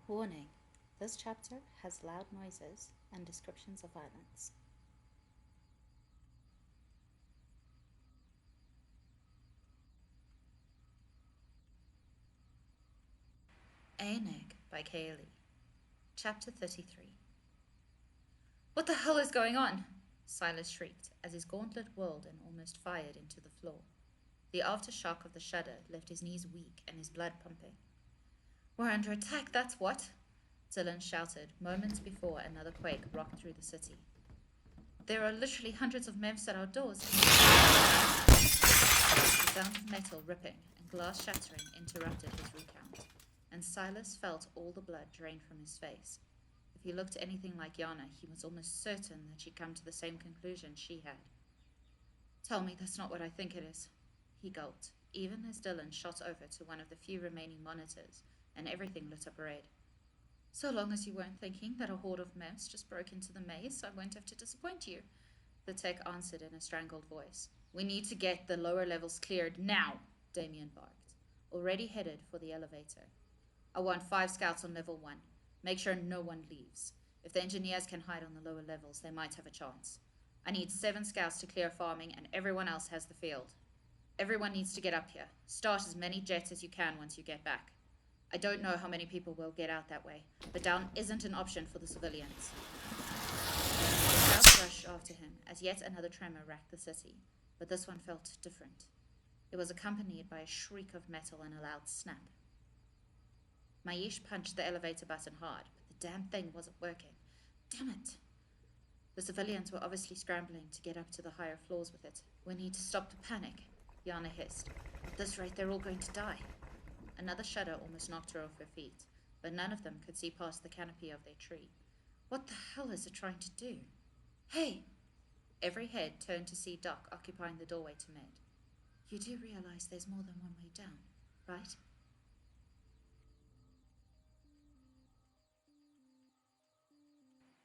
Warning: this chapter has loud noises and descriptions of violence. Aenig by Caitlin. Chapter 33. What the hell is going on? Silas shrieked as his gauntlet whirled and almost fired into the floor. The aftershock of the shudder left his knees weak and his blood pumping. We're under attack, that's what! Dylan shouted moments before another quake rocked through the city. There are literally hundreds of memfs at our doors. The sound of metal ripping and glass shattering interrupted his recount, and Silas felt all the blood drain from his face. If he looked anything like Yana, he was almost certain that she'd come to the same conclusion she had. Tell me that's not what I think it is, he gulped, even as Dylan shot over to one of the few remaining monitors, and everything lit up red. So long as you weren't thinking that a horde of memfs just broke into the maze, I won't have to disappoint you, the tech answered in a strangled voice. We need to get the lower levels cleared now, Damien barked, already headed for the elevator. I want 5 scouts on level 1. Make sure no one leaves. If the engineers can hide on the lower levels, they might have a chance. I need 7 scouts to clear farming, and everyone else has the field. Everyone needs to get up here. Start as many jets as you can once you get back. I don't know how many people will get out that way, but down isn't an option for the civilians. The scouts rushed after him as yet another tremor racked the city, but this one felt different. It was accompanied by a shriek of metal and a loud snap. Maish punched the elevator button hard, but the damn thing wasn't working. Damn it! The civilians were obviously scrambling to get up to the higher floors with it. We need to stop the panic, Yana hissed. At this rate, they're all going to die. Another shudder almost knocked her off her feet, but none of them could see past the canopy of their tree. What the hell is it trying to do? Hey! Every head turned to see Doc occupying the doorway to Med. You do realize there's more than one way down, right?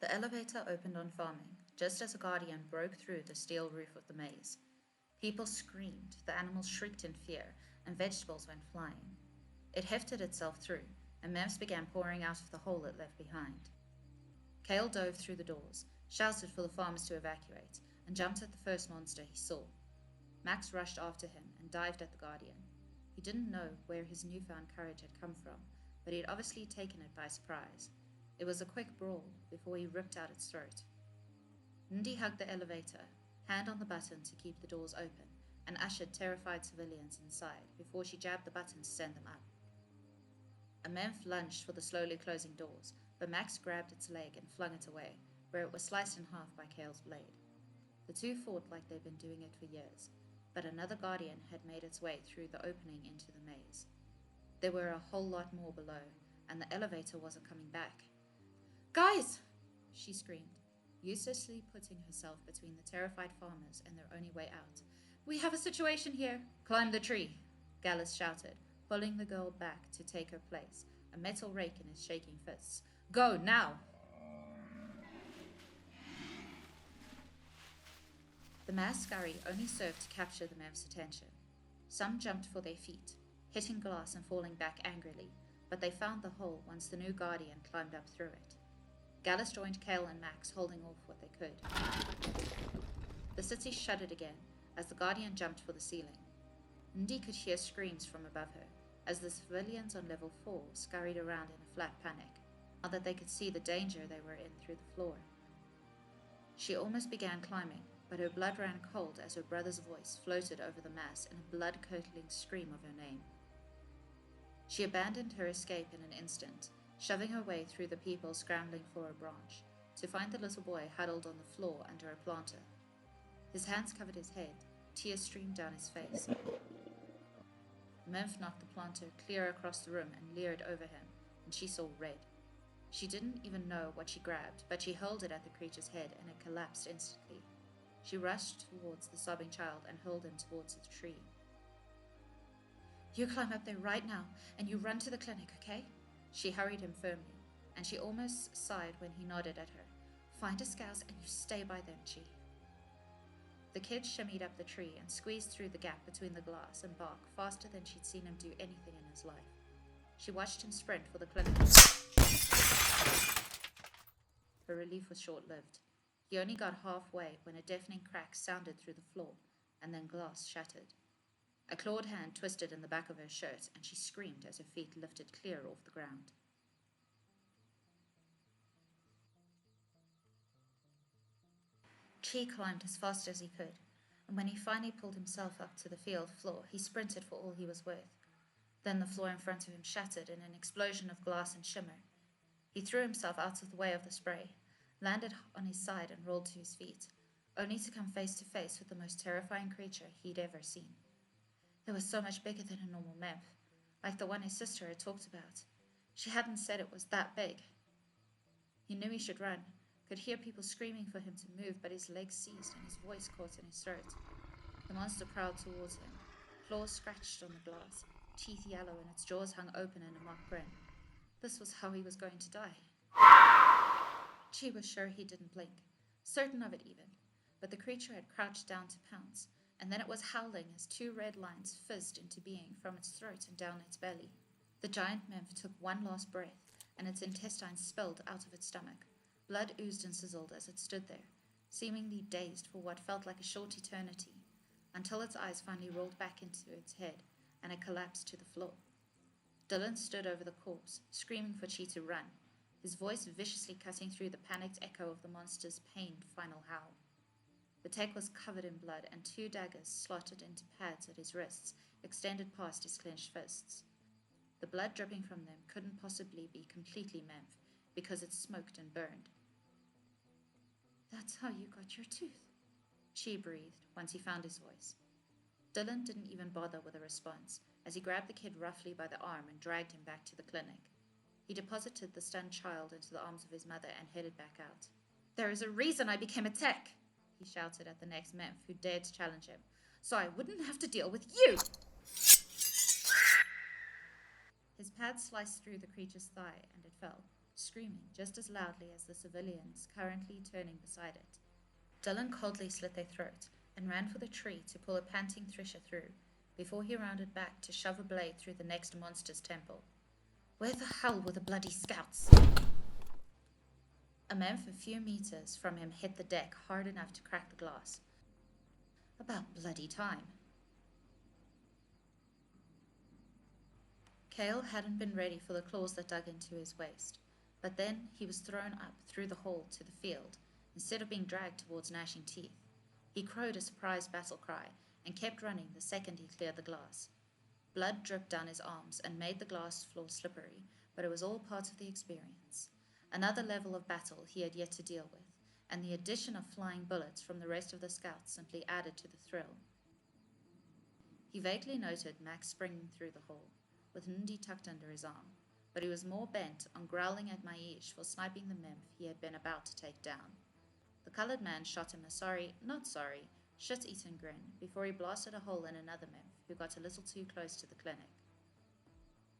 The elevator opened on farming, just as a guardian broke through the steel roof of the maze. People screamed, the animals shrieked in fear, and vegetables went flying. It hefted itself through, and memfs began pouring out of the hole it left behind. Cale dove through the doors, shouted for the farmers to evacuate, and jumped at the first monster he saw. Max rushed after him and dived at the guardian. He didn't know where his newfound courage had come from, but he'd obviously taken it by surprise. It was a quick brawl before he ripped out its throat. Ndi hugged the elevator, hand on the button to keep the doors open, and ushered terrified civilians inside before she jabbed the button to send them up. A memf lunged for the slowly closing doors, but Max grabbed its leg and flung it away, where it was sliced in half by Cale's blade. The two fought like they'd been doing it for years, but another guardian had made its way through the opening into the maze. There were a whole lot more below, and the elevator wasn't coming back. Guys! She screamed, uselessly putting herself between the terrified farmers and their only way out. We have a situation here. Climb the tree, Gallus shouted, pulling the girl back to take her place, a metal rake in his shaking fists. Go, now! The mass scurry only served to capture the memf's attention. Some jumped for their feet, hitting glass and falling back angrily, but they found the hole once the new guardian climbed up through it. Gallus joined Cale and Max, holding off what they could. The city shuddered again as the guardian jumped for the ceiling. Ndi could hear screams from above her as the civilians on level 4 scurried around in a flat panic, now that they could see the danger they were in through the floor. She almost began climbing, but her blood ran cold as her brother's voice floated over the mass in a blood-curdling scream of her name. She abandoned her escape in an instant, shoving her way through the people scrambling for a branch, to find the little boy huddled on the floor under a planter. His hands covered his head, tears streamed down his face. Memf knocked the planter clear across the room and leered over him, and she saw red. She didn't even know what she grabbed, but she hurled it at the creature's head and it collapsed instantly. She rushed towards the sobbing child and hurled him towards the tree. You climb up there right now, and you run to the clinic, okay? She hurried him firmly, and she almost sighed when he nodded at her. Find a scout and you stay by them, Chi. The kid shimmied up the tree and squeezed through the gap between the glass and bark faster than she'd seen him do anything in his life. She watched him sprint for the clinic. Her relief was short-lived. He only got halfway when a deafening crack sounded through the floor, and then glass shattered. A clawed hand twisted in the back of her shirt, and she screamed as her feet lifted clear off the ground. Chi climbed as fast as he could, and when he finally pulled himself up to the field floor, he sprinted for all he was worth. Then the floor in front of him shattered in an explosion of glass and shimmer. He threw himself out of the way of the spray, landed on his side and rolled to his feet, only to come face to face with the most terrifying creature he'd ever seen. It was so much bigger than a normal memf, like the one his sister had talked about. She hadn't said it was that big. He knew he should run, could hear people screaming for him to move, but his legs seized and his voice caught in his throat. The monster prowled towards him, claws scratched on the glass, teeth yellow, and its jaws hung open in a mock grin. This was how he was going to die. Chi was sure he didn't blink, certain of it even, but the creature had crouched down to pounce, and then it was howling as two red lines fizzed into being from its throat and down its belly. The giant memf took one last breath, and its intestines spilled out of its stomach. Blood oozed and sizzled as it stood there, seemingly dazed for what felt like a short eternity, until its eyes finally rolled back into its head, and it collapsed to the floor. Dylan stood over the corpse, screaming for Chi to run, his voice viciously cutting through the panicked echo of the monster's pained final howl. The tech was covered in blood, and two daggers slotted into pads at his wrists extended past his clenched fists. The blood dripping from them couldn't possibly be completely memf, because it smoked and burned. "That's how you got your tooth," Chi breathed once he found his voice. Dylan didn't even bother with a response, as he grabbed the kid roughly by the arm and dragged him back to the clinic. He deposited the stunned child into the arms of his mother and headed back out. "There is a reason I became a tech," he shouted at the next memf who dared to challenge him, "so I wouldn't have to deal with you!" His pad sliced through the creature's thigh, and it fell, screaming just as loudly as the civilians currently turning beside it. Dylan coldly slit their throat and ran for the tree to pull a panting Thrisher through, before he rounded back to shove a blade through the next monster's temple. Where the hell were the bloody scouts? A memf a few meters from him hit the deck hard enough to crack the glass. About bloody time. Cale hadn't been ready for the claws that dug into his waist, but then he was thrown up through the hole to the field, instead of being dragged towards gnashing teeth. He crowed a surprised battle cry, and kept running the second he cleared the glass. Blood dripped down his arms and made the glass floor slippery, but it was all part of the experience. Another level of battle he had yet to deal with, and the addition of flying bullets from the rest of the scouts simply added to the thrill. He vaguely noted Max springing through the hole, with Ndundi tucked under his arm, but he was more bent on growling at Maish for sniping the memf he had been about to take down. The colored man shot him a sorry, not sorry, shit-eaten grin before he blasted a hole in another memf who got a little too close to the clinic.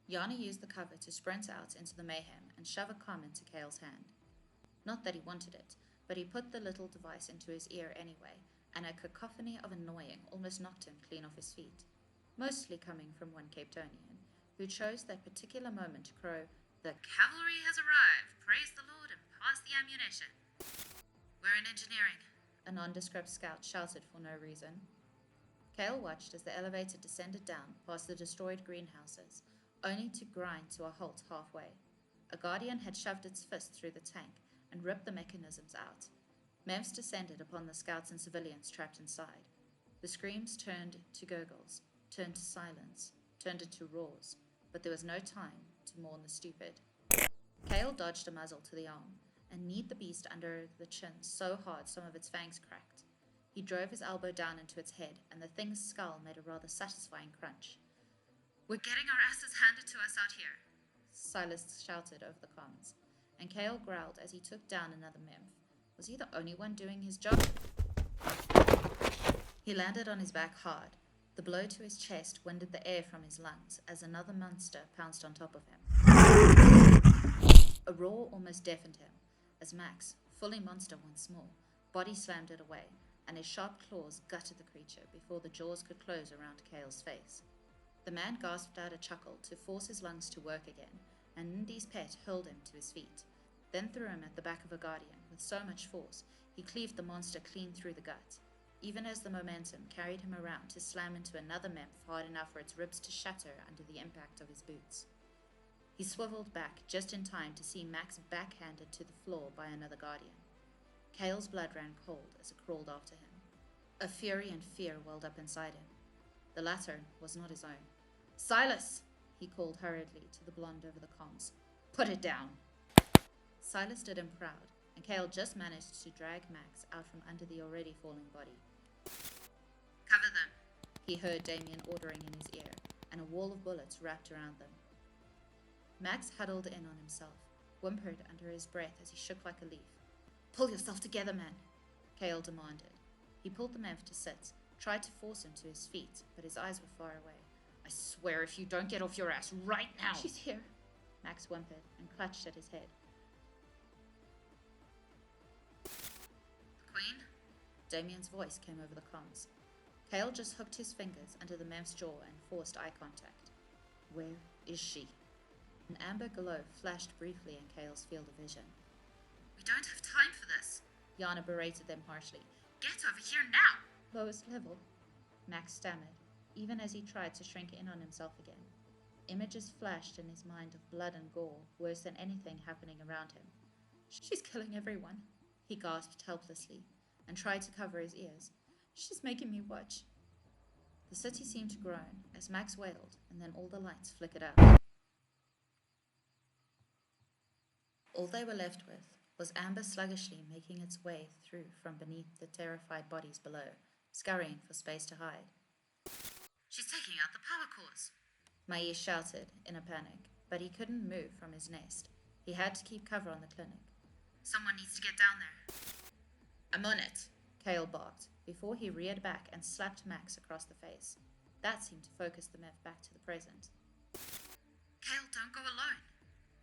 Yana used the cover to sprint out into the mayhem and shove a comm into Cale's hand. Not that he wanted it, but he put the little device into his ear anyway, and a cacophony of annoying almost knocked him clean off his feet, mostly coming from one Capetonian, who chose that particular moment to crow, "The cavalry has arrived! Praise the Lord and pass the ammunition!" "We're in engineering," a nondescript scout shouted for no reason. Cale watched as the elevator descended down past the destroyed greenhouses, only to grind to a halt halfway. A guardian had shoved its fist through the tank and ripped the mechanisms out. Memphs descended upon the scouts and civilians trapped inside. The screams turned to gurgles, turned to silence, turned into roars, but there was no time to mourn the stupid. Cale dodged a muzzle to the arm, and kneed the beast under the chin so hard some of its fangs cracked. He drove his elbow down into its head, and the thing's skull made a rather satisfying crunch. "We're getting our asses handed to us out here," Silas shouted over the comms, and Cale growled as he took down another memf. Was he the only one doing his job? He landed on his back hard. The blow to his chest winded the air from his lungs as another monster pounced on top of him. A roar almost deafened him, as Max, fully monster once more, body slammed it away, and his sharp claws gutted the creature before the jaws could close around Cale's face. The man gasped out a chuckle to force his lungs to work again, and Nindy's pet hurled him to his feet, then threw him at the back of a guardian with so much force he cleaved the monster clean through the gut, even as the momentum carried him around to slam into another memf hard enough for its ribs to shatter under the impact of his boots. He swiveled back just in time to see Max backhanded to the floor by another guardian. Cale's blood ran cold as it crawled after him. A fury and fear welled up inside him. The latter was not his own. "Silas!" he called hurriedly to the blonde over the comms. "Put it down!" Silas stood him proud, and Cale just managed to drag Max out from under the already falling body. "Cover them," he heard Damien ordering in his ear, and a wall of bullets wrapped around them. Max huddled in on himself, whimpered under his breath as he shook like a leaf. "Pull yourself together, man," Cale demanded. He pulled the memf to sit, tried to force him to his feet, but his eyes were far away. "I swear if you don't get off your ass right now." "She's here," Max whimpered and clutched at his head. "The Queen?" Damien's voice came over the comms. Cale just hooked his fingers under the memf's jaw and forced eye contact. "Where is she?" An amber glow flashed briefly in Cale's field of vision. "We don't have time for this," Yana berated them harshly. "Get over here now!" "Lowest level," Max stammered, even as he tried to shrink in on himself again. Images flashed in his mind of blood and gore, worse than anything happening around him. "She's killing everyone," he gasped helplessly, and tried to cover his ears. "She's making me watch." The city seemed to groan as Max wailed, and then all the lights flickered out. All they were left with was amber sluggishly making its way through from beneath the terrified bodies below, scurrying for space to hide. "She's taking out the power cores," Maïs shouted in a panic, but he couldn't move from his nest. He had to keep cover on the clinic. "Someone needs to get down there." "I'm on it," Cale barked, before he reared back and slapped Max across the face. That seemed to focus the memf back to the present. "Cale, don't go alone."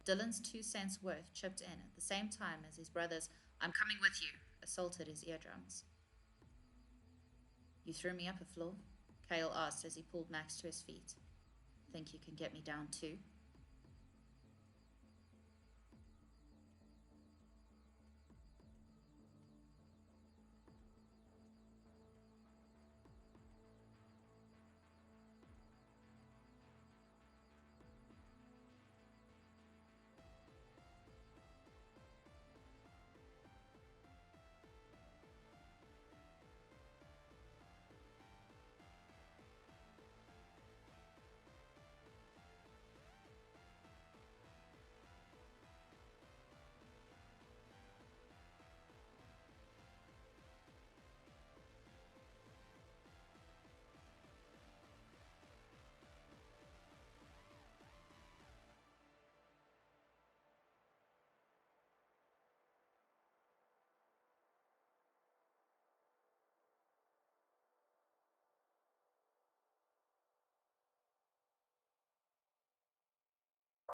Dylan's 2 cents worth chipped in at the same time as his brother's "I'm coming with you" assaulted his eardrums. "You threw me up a floor?" Cale asked as he pulled Max to his feet. "Think you can get me down too?"